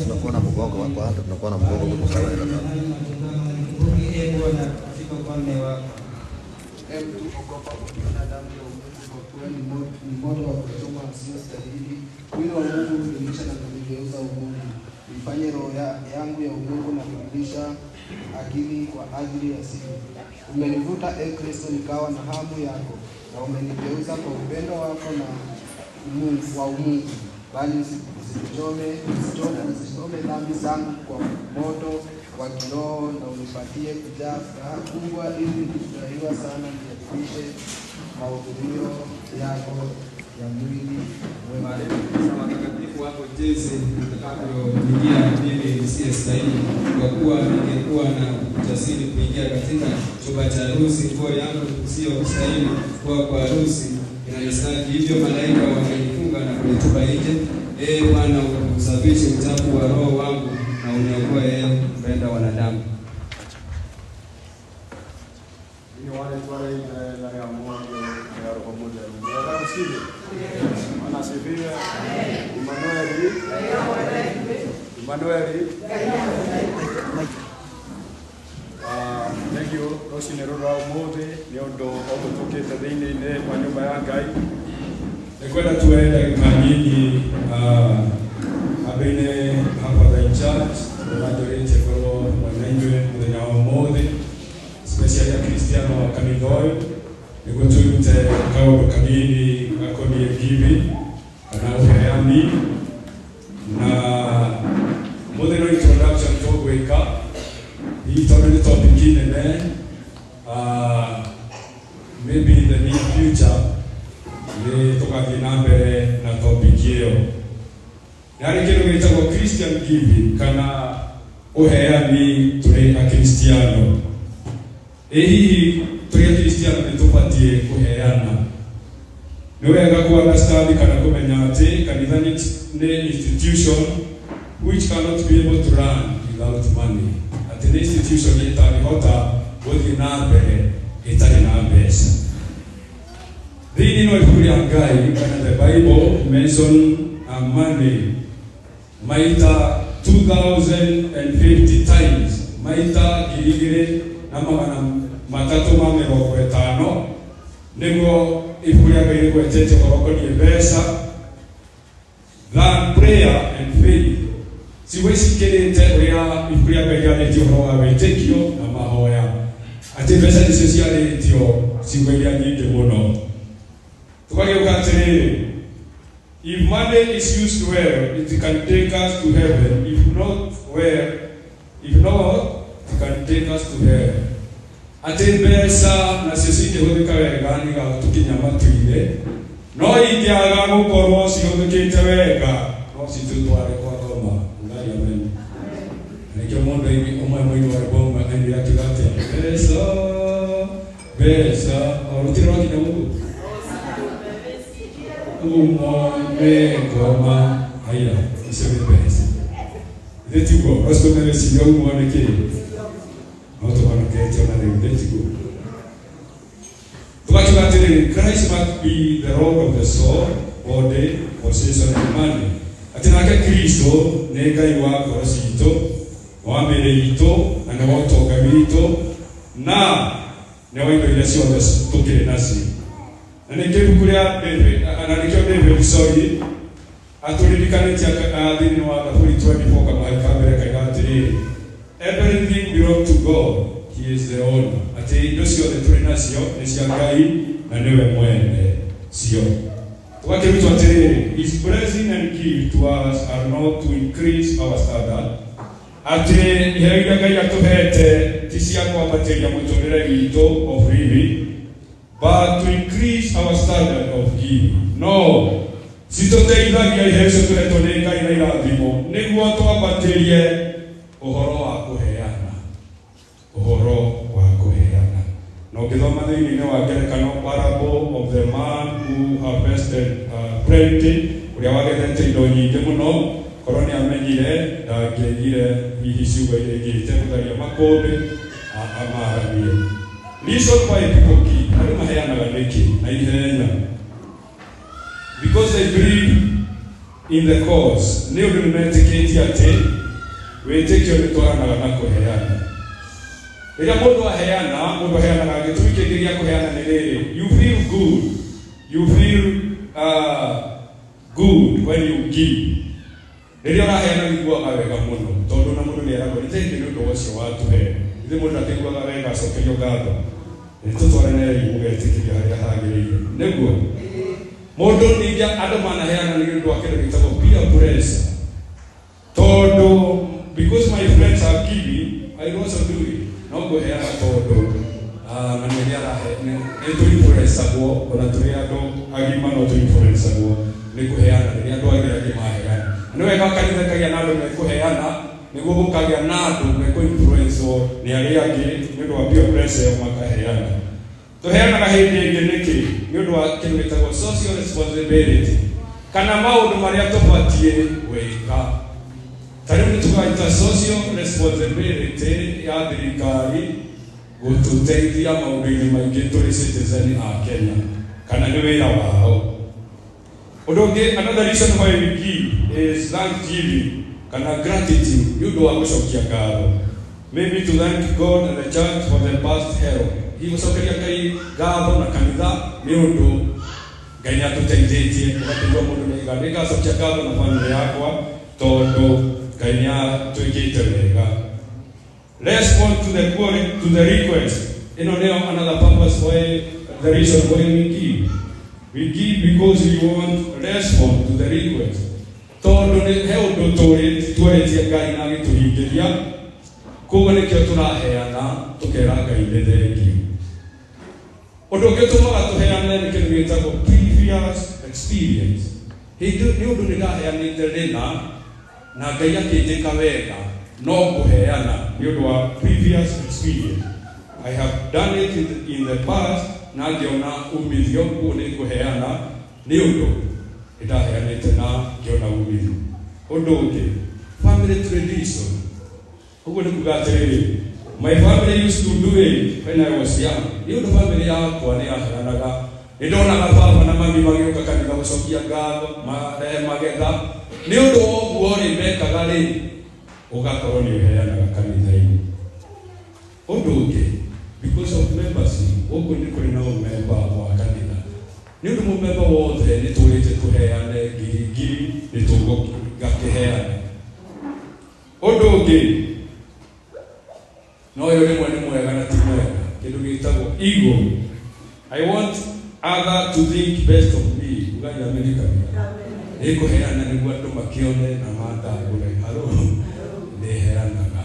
Tunakuwa na mgongo wa kwanza, tunakuwa na mgongo kwa sawa ile sana. Ni moto wa kuchoma usiostahili. Mwili wa Mungu hudumisha na kunigeuza umungu. Nifanye roho yangu ya umungu na kurudisha akili kwa ajili ya siku. Umenivuta Kristo nikawa na hamu yako, na umenigeuza kwa upendo wako na wa umungu. Bali usichome dhambi zangu kwa moto wa kiroho, na unipatie kujaa furaha kubwa, ili nikifurahiwa sana niadhimishe mahudhurio yako ya mwili wema. Watakatifu wako jinsi nitakavyoingia mimi nisiyestahili, kwa kuwa ningekuwa na ujasiri kuingia katika chumba cha harusi, nguo yangu isiyostahili kuwa kwa harusi inanistaki. Hivyo malaika wamenifunga na kunitupa nje. Bwana, usafishe uchafu wa roho wangu na uniokoe mpenda wanadamu. Ni wale ndani ya Mungu na roho moja. Ndio sisi. Anasifiwe. Emmanuel. Thank you. Rosine Rora Mote ni ondo okutoketa thini kwa nyumba ya Ngai. Nikwenda tuende kanyinyi abine hapa the church majority kwa mwanangu mwenye Mote special ya Cristiano wa Kamigoyo. Nikutuite kwa kabini akoni gibi kana uheani na modern introduction to wake up. Hii topic topic ingine maybe in the near future ni toka mbele na topic hiyo. Yale kile kinaitwa Christian giving kana uheani tule a Cristiano. Hii tule Cristiano tupatie kuheana. Ni wega ku understand kana kumenya ati kanitha ni institution which cannot be able to run without money. Ati ni institution itanihota guthi na mbere itari na mbeca. Thini no ikuri ya Ngai kana the Bible mention money maita 2050 times, maita girigire na magana matatu ma mirongo itano niguo ikuri ya Ngai gwetete koroko ni mbeca than prayer and faith. Siwesikirite uria ikuri ya Ngai aretio horo wa wĩtĩkio na mahoya ati mbeca nicio ciarĩtio cigwĩria nyingĩ mũno. Tukageuka atiriri, if money is used well, it can take us to heaven. If not, it can take us to hell. Ati mbeca na cici cihũthĩka wega nĩgetha tũkinya matu-inĩ, no ingĩaga gũkorwo cihũthĩkĩte wega no citũtware kwa Roma. Ngai amen. Nĩkĩo mũndũ ũmwe mũini wa rwĩmbo akainĩra akiuga atĩa, mbeca o rũtirĩ rwakinya gũkũ umome goma haya iseme pesa letiko asko na lesi ya umone ke auto kana ke tona de letiko tukachibatele Christ must be the rock of the soul, body, possession and money. Atinake Kristo nega iwa korosito wambele ito na wato kabito na ne waindo yasi wa tokile nasi na nekebu kulia bebe analikio bebe usoi atulilikane tia adini wa kafuri 24 kama kamera kagatiri everything belong to God. He is the owner. Ati dosio de trinasio nisiangai na newe mwene sio. Tukake vitu atere his blessing and gift to us are not to increase our standard. Ati hega gaya tuhete tisia kwa bateria mutolera gito of living, but to increase our standard of giving. No. Sitote idagi ya Yesu tuletoneka ina iladhimo. Niguwa toa bateria uhoro wa kuheana. Uhoro wa kuheana. Na ukithoma thini wa ngerekano parable of the man who harvested plenty, uria wagethete indo nyingi muno, koroni amenyire ndangĩigire hihi ciugo iria ingĩte gũtharia makũmbĩ amaramie. Reason why people give, andũ maheanaga nĩkĩ na ihenya? Because they believe in the cause. Nĩ ũndũ nĩmetĩkĩtie atĩ wĩtĩkio nĩtwaranaga na kũheana. Rĩrĩa mũndũ aheanaga gĩtũmi kĩngĩ gĩa kũheana nĩ rĩrĩ, you feel good. You feel good when you give. Rĩrĩa ũraheana wĩiguaga wega mũno, tondũ na mũndũ nĩeragwo nĩtengĩ nĩ ũndũ ũcio watũhe. Ithe mũndũ akĩiguaga wega acokerio ngatho. Nĩtũtwarane ũgetĩkĩria harĩa hagĩrĩire. Nĩguo mũndũ ningĩ andũ manaheana nĩ ũndũ wa kĩndũ gĩtagwo peer pressure. Tondũ because my friends are giving, I also do it. No kũheana tondũ na nĩrĩa arahe nĩtũinfluenceagwo ona tũrĩ andũ agima no tũinfluenceagwo nĩ kũheana rĩrĩa andũ angĩ maheana. Nĩ wega kanitha kagĩa na andũ mekũheana nĩguo gũkagĩa na andũ mekũinfluencewo nĩ arĩa angĩ nĩ ũndũ wa peer pressure makaheana. Tũheanaga hĩndĩ ĩngĩ nĩkĩ? Nĩ ũndũ wa kĩndũ gĩtagwo social responsibility, kana maũndũ marĩa tũbatiĩ gwĩka. Tarĩu nĩtũgaita social responsibility ya thirikari gũtũteithia maũndũ-inĩ maingĩ tũrĩ citizen a Kenya, kana nĩ wĩra wao. Ũndũ ũngĩ, another reason why we give is thanksgiving kana gratitude, nĩ ũndũ wa gũcokia ngatho. Maybe to thank God and the church for the past help. Gũcokeria Ngai ngatho na kanitha nĩ ũndũ Ngai nĩatũteithĩtie. Ũgakĩigua mũndũ nĩaiga nĩngacokia ngatho na family yakwa tondũ Ngai nĩatwĩkĩte wega. Respond to the request. Ĩno nĩyo another purpose why, the reason why we give. We give because we want respond to the request. Tondũ nĩ he ũndũ tũrĩtie Ngai na agĩtũhingĩria, koguo nĩkĩo tũraheana tũkera Ngai nĩ thengiũ. Ũndũ ũngĩ ũtũmaga tũheane nĩ kĩndũ gĩtagwo previous experience. Nĩ ũndũ nĩndaheanĩte rĩna na Ngai akĩnjĩka wega no kũheana nĩ ũndũ wa previous experience. I have done it in the past na ngĩona umithio, kuo nĩ kũheana nĩ ũndũ nĩndaheanĩte na ngĩona umithio. Ũndũ ũngĩ, family tradition. Ũguo nĩ kuuga atĩrĩrĩ, my family used to do it when I was young. Nĩ ũndũ family yakwa nĩyaheanaga. Nĩndonaga baba na mami magĩũka kanitha gũcokia ngatho, marehe magetha. Nĩ ũndũ wa ũguo rĩ mekaga rĩ, ũgakorwo nĩ ũheanaga kanitha-inĩ. Ũndũ ũngĩ, because of membership, ũguo nĩ kũrĩ na ũmemba wa kanitha. Nĩ ũndũ mũmemba wothe nĩtũrĩte tũheane ngiri nĩtũgakĩheana. Ũndũ ũngĩ, no ũyũ rĩmwe nĩ mwega na ti mwega, kĩndũ gĩtagwo ego. I want other to think best of me. Ugai Amerikania. Nĩkũheana nĩguo andũ makĩone na mandagũre. Halo, nĩheanaga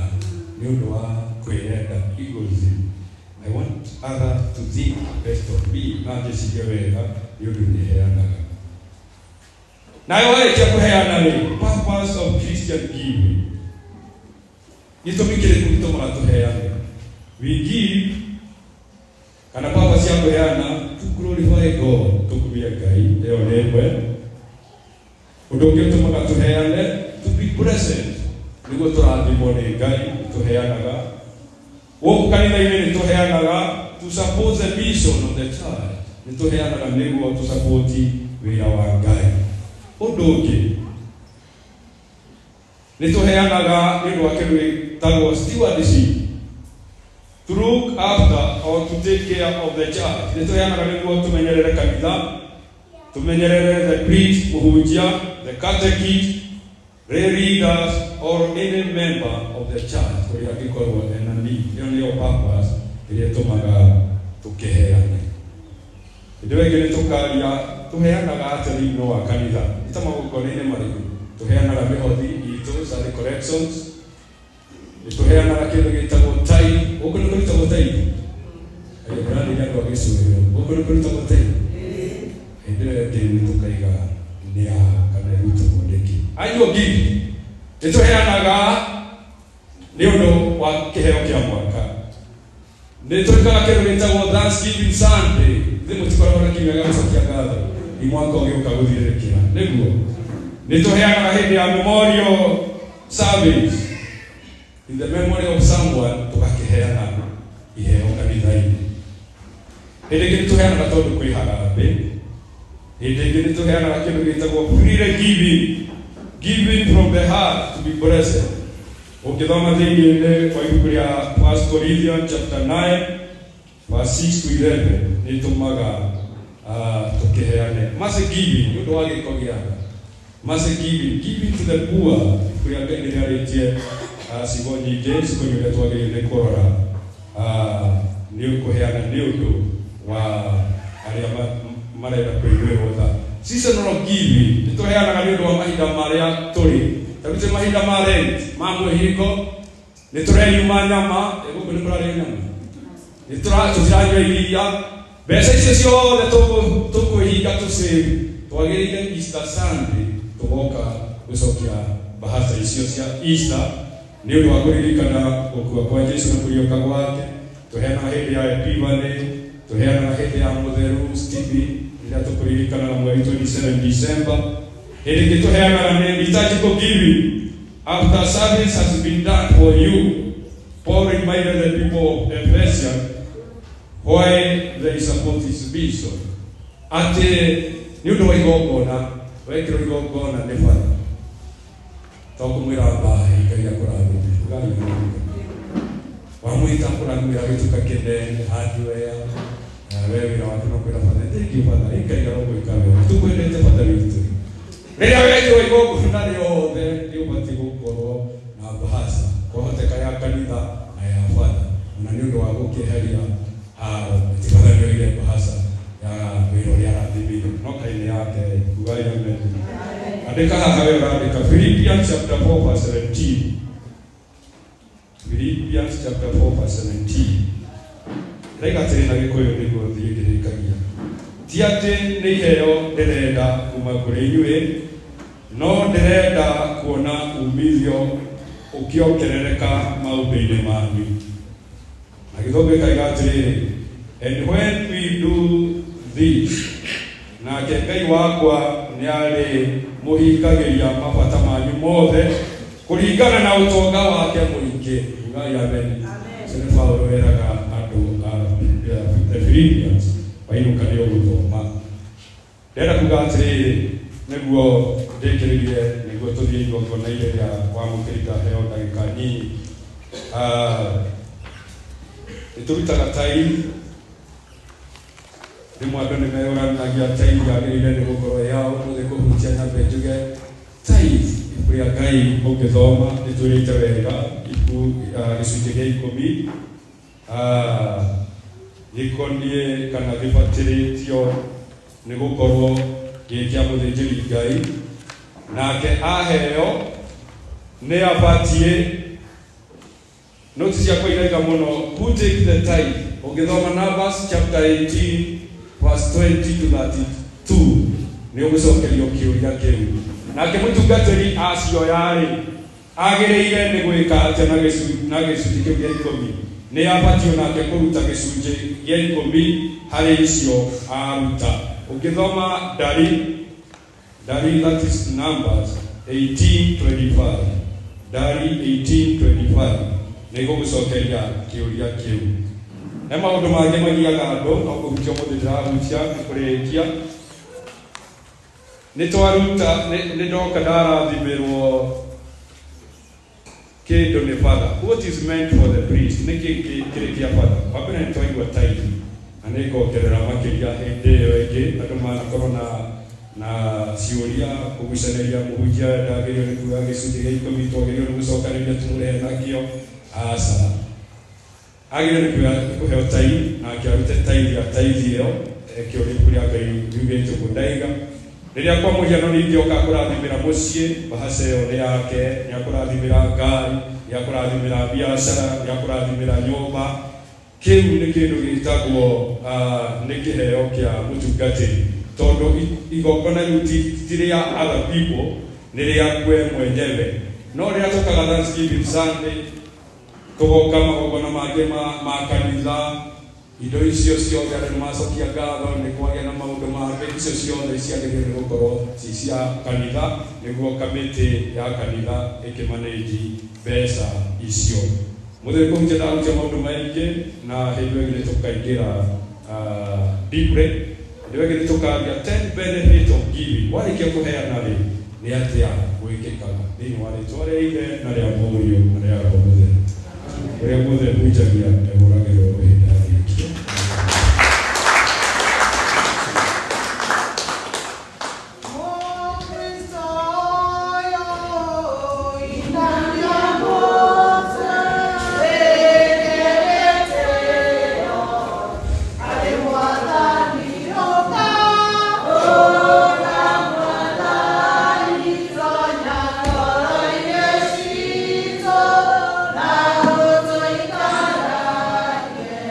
nĩ ũndũ wa kwĩenda, egoism. I want others to think best of me. Na ngĩciria wega nĩ ũndũ nĩheanaga. Nayo warĩkia kũheana rĩ, purpose of Christian giving. Gĩtũmi kĩrĩkũ gĩtũmaga tũheane? We give, kana purpose ya kũheana, to glorify God, tũkumia Ngai, ĩyo nĩ ĩmwe. Undoke tumaga tuheane to be present. Nigo turathimo ni Ngai tuheanaga. Woku kanitha-inĩ ni tuheanaga to support the mission of the church. Ni tuheanaga niguo to support wĩra wa Ngai. Ũndũ ũngĩ ni tuheanaga nĩ ũndũ wa kĩndũ gĩtagwo stewardship. To look after or to take care of the church. Ni tuheanaga niguo tumenyerere kanitha, tumenyerere the priest, mũhunjia, the catechist, lay leaders, or any member of the church. Kũrĩa angĩkorwo ena need. Ĩyo nĩyo purpose ĩrĩa ĩtũmaga tũkĩheane. Hĩndĩ ĩyo ĩngĩ nĩ tũkaria tuheanaga atĩa thĩinĩ wa kanitha. Nĩ ta magongona-inĩ marĩkũ. Tuheanaga mĩhothi itũ, Sunday corrections. Nĩ tuheanaga kĩndũ gĩtagwo tithe. Gũkũ nĩ kũrutagwo tithe. Ndĩrarĩ andũ a gĩcũhĩro. Gũkũ nĩ kũrutagwo tithe. Hĩndĩ ĩyo ĩngĩ nĩ tũkaiga nĩa kana ĩrutagwo nĩkĩ. Annual gift. Nĩ tuheanaga nĩ ũndũ wa kĩheo kĩa mwaka. Nĩ twĩkaga kĩndũ gĩtagwo Thanksgiving Sunday. Thĩ mũtikoragwo na kiumia gĩa gũcokia ngatho. Ni mwaka ũgĩũka gũthirĩrĩkĩra. Nĩguo. Nĩ tuheanaga hĩndĩ ya memorial service. In the memory of someone, tũgakĩheana iheo kanitha-inĩ. Hĩndĩ ĩngĩ nĩ tũheanaga tondũ kwĩ harambĩ. Hĩndĩ ĩngĩ nĩ tũheanaga kĩndũ gĩtagwo freely giving. Giving from the heart to be blessed. Ũngĩthoma thĩinĩ wa ibuku rĩa 1 Corinthians chapter 9 verse 6 to 11 nĩ tũmaga tũkĩheane. Mercy giving nĩ ũndũ wa gĩko gĩaga. Mercy giving to the poor. Kũrĩa Ngai nĩ arĩtie cigo nyingĩ cikũnyũrĩa twagĩrĩire kũrora. Nĩ kũheana nĩ ũndũ wa arĩa marenda kũiguĩrwo tha. Seasonal giving nĩ tũheanaga nĩ ũndũ wa mahinda marĩa tũrĩ. Tarĩte mahinda ma Lent, ma mwĩhingo, nĩ tũreyuma nyama, gũkũ nĩ kũrarĩa nyama. Nĩ tũtiranyua iria. Mbeca icio ciothe tũkwĩhinga tũsave. Twagĩrĩire Easter Sunday tũgoka gũcokia bahasha icio cia Easter nĩ ũndũ wa kũririkana gũkua kwa Jesũ na kũriũka gwake. Tũheanaga hĩndĩ ya Epiphany, tũheanaga hĩndĩ ya mũtheru Stephen rĩrĩa tũkũririkana na mweri 27 December. Hĩndĩ ĩngĩ tũheanaga nĩ liturgical giving. After service has been done for you, Paul reminded the people of Ephesians why they support his vision. Atĩ nĩ ũndũ wa igongona, wekĩrwo igongona nĩ bata. Tũkũmwĩra mbaĩ Ngai akũrathime. Wamwĩta kũramwĩra gĩtuka kĩnene hardware. Wewe wĩra waku no kwĩra bata. Thank bata. Ngai arogwĩka wega. Tũkwendete bata witũ. Rĩrĩa wekĩrwo igongona rĩothe nĩ ũbatiĩ gũkorwo na bahasha. Kwahoteka ya kanitha na ya bata. Na nĩ ũndũ wa gũkĩeheria tibathanio ile bahasha ya wĩra ũrĩa arathimĩirwo. No kainĩ yake kugai amen. Andĩka haha wewe andĩka Philippians chapter 4 verse 17. Philippians chapter 4 verse 17. Rega tena gĩkũyũ nĩguo thiĩ ngĩrĩkagia. Ti atĩ nĩ iheo ndĩrenda kuma kũrĩ inyuĩ, no ndĩrenda kuona umithio ũkĩongerereka maũndũ-inĩ manyu. Na gĩthũngũ gĩkaiga atĩrĩrĩ, and when we do this, nake Ngai wakwa nĩ arĩ mũhingagĩria mabata manyu mothe kũringana na ũtonga wake mũingĩ. Ngai amen. Sene Paulo weraga andũ a Philippians wainuka nĩ ũgũthoma. Ndĩrenda kuga atĩrĩrĩ nĩguo ndĩkĩrĩrie nĩguo tũthiĩ igongona-inĩ rĩa wamũkĩrĩka heo ndagĩka nyinyi. Nĩtũrutaga tithe. Rĩmwe andũ nĩmeyũranagia tithe yagĩrĩire nĩ gũkorwo yao mũthĩ kũhutia nyambe njuge tithe ibuku rĩa Ngai ũngĩthoma nĩtwĩrĩte wega ibuku gĩcunjĩ gĩa 10 gĩkoniĩ kana gĩbatĩrĩtio nĩ gũkorwo gĩkĩa mũthĩnjĩri Ngai, nake aheo nĩ abatiĩ noti ciakwa iraiga mũno who take the tithe. Ũngĩthoma Numbers chapter 18 verse 20 to 32 nĩ ũgũcokerio kĩũria kĩu. Nake mũtungatĩri acioya-rĩ agĩrĩire nĩ gwĩka atĩa na gĩcunjĩ kĩu gĩa 10. Nĩ abatio nake kũruta gĩcunjĩ gĩa 10 harĩ icio aruta. Ũngĩthoma Ndari that is Numbers 18:25. Dari 18:25. Nego gucokeria kiuria kiu. Na maundu mangĩ magiaga andũ no kũhutia mũndũ ndĩrahutia kũrĩkia. Nĩ ndoka ndarathimirwo kĩndũ nĩ father. What is meant for the priest? Nĩ kĩrĩ kĩa father. Wambere nĩ twaigua tithe. Na nĩ ngongerera makĩria hĩndĩ ĩyo ĩngĩ andũ manakorwo na ciũria kũgucanĩria mũhunjia ndagĩrĩirwo nĩ kuuga gĩcunjĩ gĩa 10 twagĩrĩirwo nĩ gũcokanĩria tũmũrehe nakĩo. Aca. Agĩrĩirwo nĩ kũheo tithe na akĩarute tithe ĩyo kĩũria kũrĩa Ngai yugĩte ũguo ndaiga. Rĩrĩa kwa mũhiano ningĩ oka kũrathimĩra mũciĩ, bahasha ĩyo nĩ yake, nĩ akũrathimĩra ngari, nĩ akũrathimĩra biacara, nĩ akũrathimĩra nyũmba. Kĩu nĩ kĩndũ gĩtagwo nĩ kĩheo kĩa mũtungatĩri. Tondũ igongona rĩu ti rĩa other people, nĩ rĩaku mwenyewe. No rĩrĩa tũkaga Thanksgiving Sunday, tũgoka magongona mangĩ ma kanitha, indo icio ciothe andũ nĩmacokia ngatho nĩ kwagĩa na maũndũ mangĩ, icio ciothe ciagĩrĩirwo nĩ gũkorwo ci cia kanitha, nĩguo kamĩtĩ ya kanitha ĩkĩmanĩnji mbeca icio. Mũthenya kũhutia ndarutia maũndũ maingĩ na hĩndĩ ĩyo nĩ tũkaingĩra deeply. Hĩndĩ ĩyo nĩ tũkaria 10 benefit of giving. Warĩkia kũheana rĩ, nĩ atĩa gwĩkĩkaga thĩinĩ wa rĩtwa rĩa Ithe na rĩa Mũriũ na rĩa Roho Mũtheru. Ũrĩa Mũtheru hunjagia ehũragĩrwo hĩndĩ arĩkia. Yeah.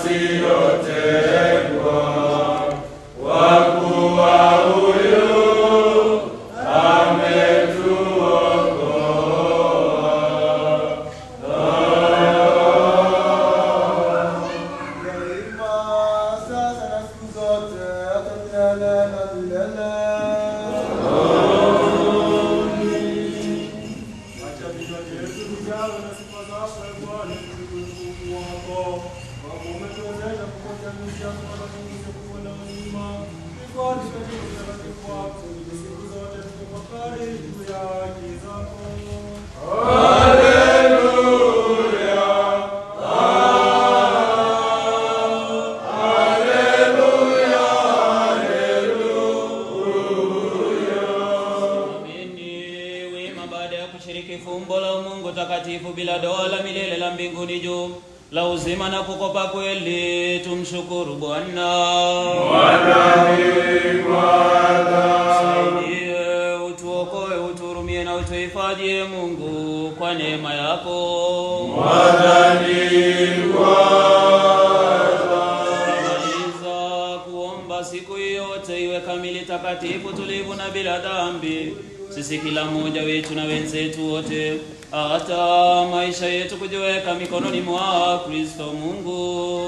wasiotengwa, kwa kuwa huyu bila doa la milele la mbinguni juu la uzima na kukopa kweli, tumshukuru Bwana. Saidie, utuokoe, uturumie na utuhifadhie Mungu kwa neema yako. Maliza kuomba siku yote iwe kamili, takatifu, tulivu na bila dhambi, sisi kila mmoja wetu na wenzetu wote, hata maisha yetu kujiweka mikononi mwa Kristo Mungu.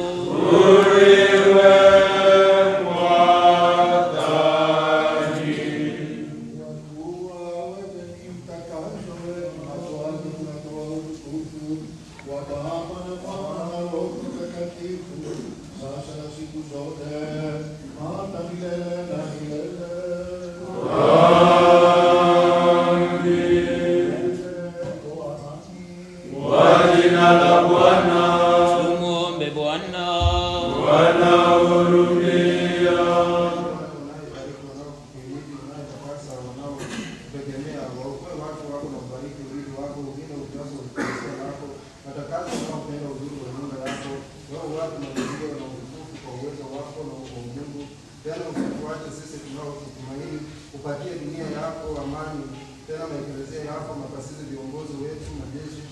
Upatie dunia yako amani, tena maekelezea yako makasisi viongozi wetu majeshi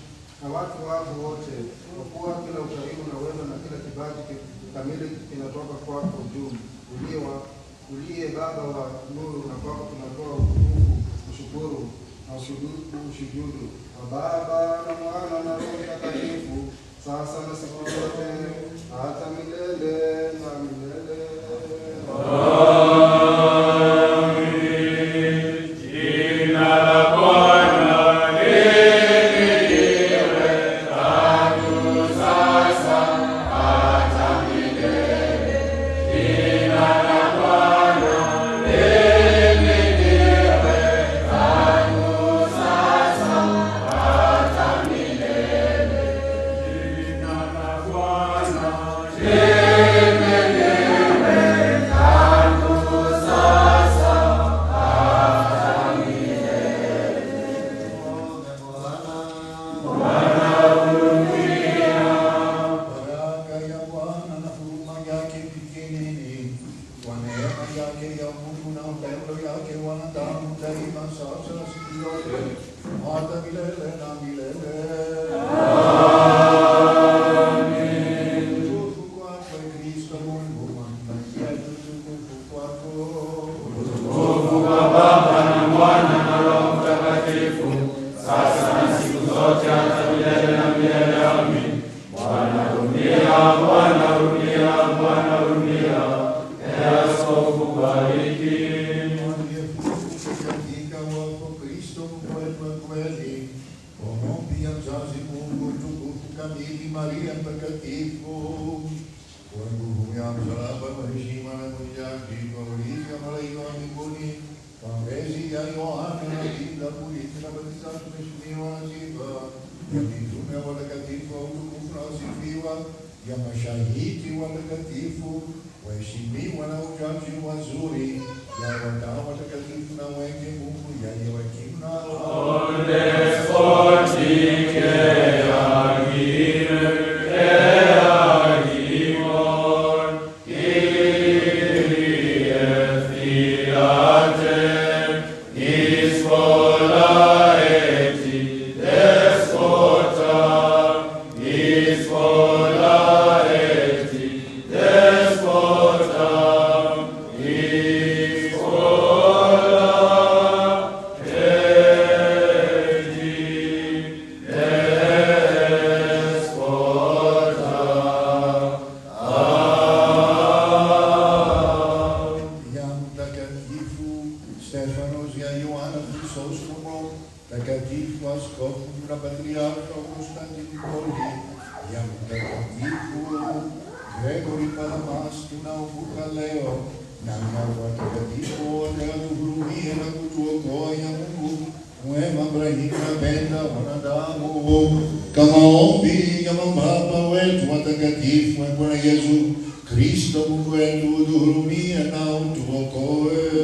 na watu wako wote, kwa kuwa kila ukarimu na wema na kila kipaji kamili kinatoka kwako juu, uliye Baba wa nuru, na kwako tunatoa utukufu, kushukuru na ushujudu wa Baba na Mwana na Roho Mtakatifu, sasa na siku zote hata milele na milele. ya mashahidi watakatifu, waheshimiwa na uchaji wazuri, ya watawa watakatifu na wenye Mungu, yaye wakimna Is for madamas tunaovuka leo, na Roho Mtakatifu wote atuhurumie na kutuokoa Mungu mwema, Ibrahimu apenda wanadamu, kama ombi ya mababa wetu watakatifu, Bwana Yesu Kristo Mungu wetu, utuhurumie na utuokoe.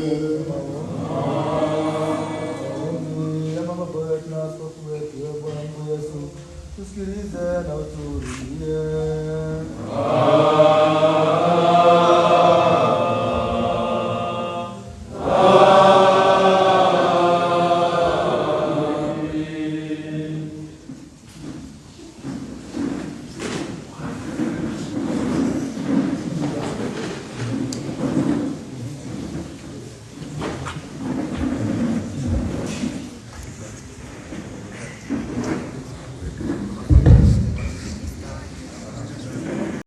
Tusikilize na uturudie.